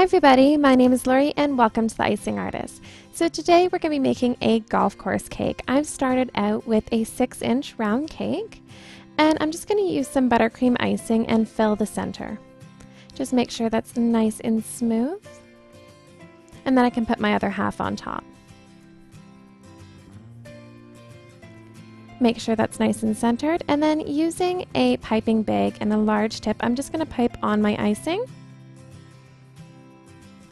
everybody, my name is Lori and welcome to the Icing Artist. So today we're going to be making a golf course cake. I've started out with a 6-inch round cake and I'm just going to use some buttercream icing and fill the center. Just make sure that's nice and smooth, and then I can put my other half on top. Make sure that's nice and centered, and then using a piping bag and a large tip, I'm just going to pipe on my icing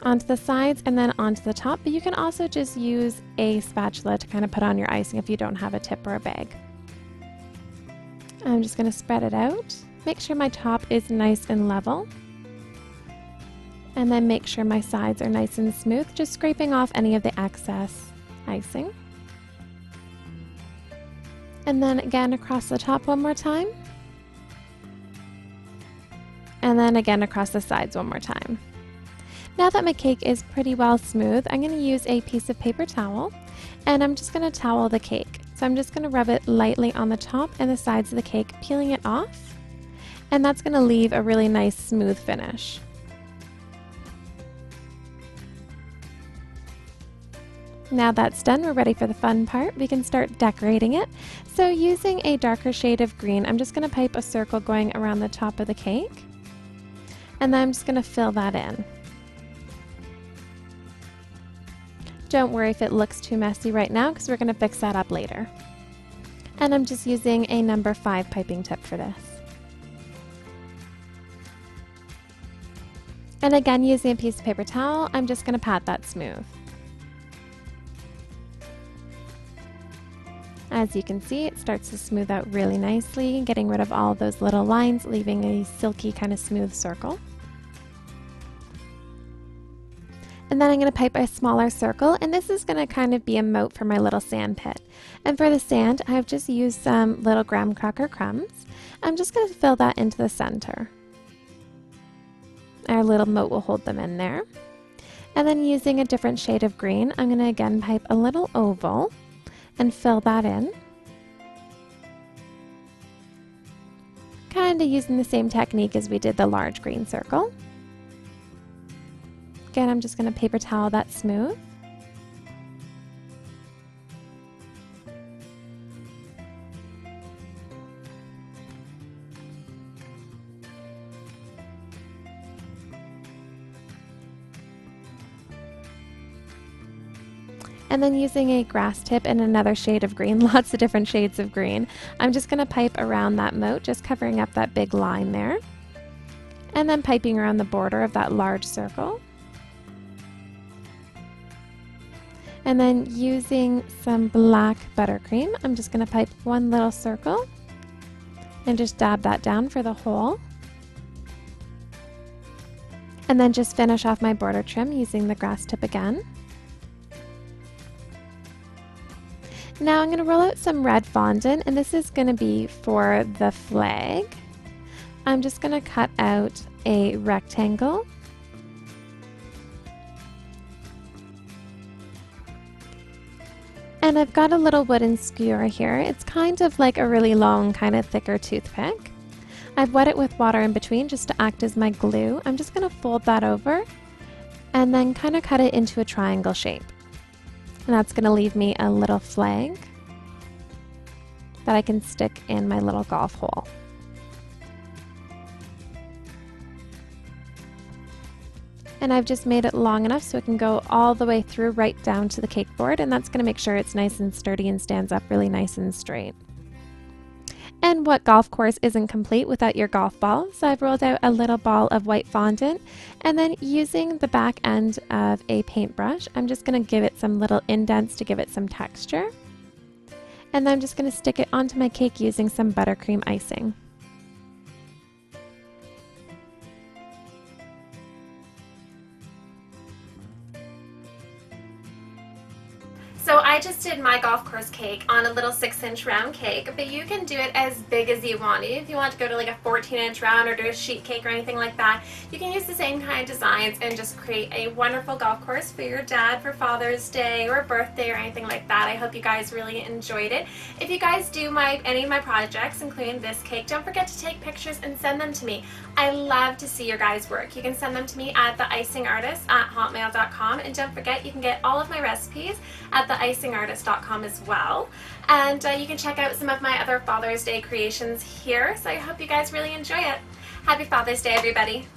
onto the sides and then onto the top, but you can also just use a spatula to kind of put on your icing if you don't have a tip or a bag. I'm just going to spread it out. Make sure my top is nice and level, and then make sure my sides are nice and smooth, just scraping off any of the excess icing. And then again across the top one more time, and then again across the sides one more time. Now that my cake is pretty well smooth, I'm going to use a piece of paper towel and I'm just going to towel the cake. So I'm just going to rub it lightly on the top and the sides of the cake, peeling it off, and that's going to leave a really nice smooth finish. Now that's done, we're ready for the fun part. We can start decorating it. So using a darker shade of green, I'm just going to pipe a circle going around the top of the cake, and then I'm just going to fill that in. Don't worry if it looks too messy right now, because we're going to fix that up later. And I'm just using a number 5 piping tip for this. And again, using a piece of paper towel, I'm just going to pat that smooth. As you can see, it starts to smooth out really nicely, getting rid of all of those little lines, leaving a silky kind of smooth circle. And then I'm going to pipe a smaller circle, and this is going to kind of be a moat for my little sand pit. And for the sand, I've just used some little graham cracker crumbs. I'm just going to fill that into the center. Our little moat will hold them in there. And then using a different shade of green, I'm going to again pipe a little oval and fill that in. Kind of using the same technique as we did the large green circle. Again, I'm just going to paper towel that smooth. And then using a grass tip and another shade of green, lots of different shades of green, I'm just going to pipe around that moat, just covering up that big line there. And then piping around the border of that large circle. And then using some black buttercream, I'm just going to pipe one little circle and just dab that down for the hole. And then just finish off my border trim using the grass tip again. Now I'm going to roll out some red fondant, and this is going to be for the flag. I'm just going to cut out a rectangle. And I've got a little wooden skewer here. It's kind of like a really long, kind of thicker toothpick. I've wet it with water in between just to act as my glue. I'm just going to fold that over and then kind of cut it into a triangle shape. And that's going to leave me a little flag that I can stick in my little golf hole. And I've just made it long enough so it can go all the way through right down to the cake board, and that's going to make sure it's nice and sturdy and stands up really nice and straight. And what golf course isn't complete without your golf ball? So I've rolled out a little ball of white fondant, and then using the back end of a paintbrush, I'm just going to give it some little indents to give it some texture. And then I'm just going to stick it onto my cake using some buttercream icing. So So I just did my golf course cake on a little 6-inch round cake, but you can do it as big as you want. If you want to go to like a 14-inch round or do a sheet cake or anything like that, you can use the same kind of designs and just create a wonderful golf course for your dad for Father's Day or birthday or anything like that. I hope you guys really enjoyed it. If you guys do any of my projects, including this cake, don't forget to take pictures and send them to me. I love to see your guys' work. You can send them to me at theicingartist@hotmail.com, and don't forget you can get all of my recipes at theicingartist.com as well. And you can check out some of my other Father's Day creations here. So I hope you guys really enjoy it. Happy Father's Day, everybody.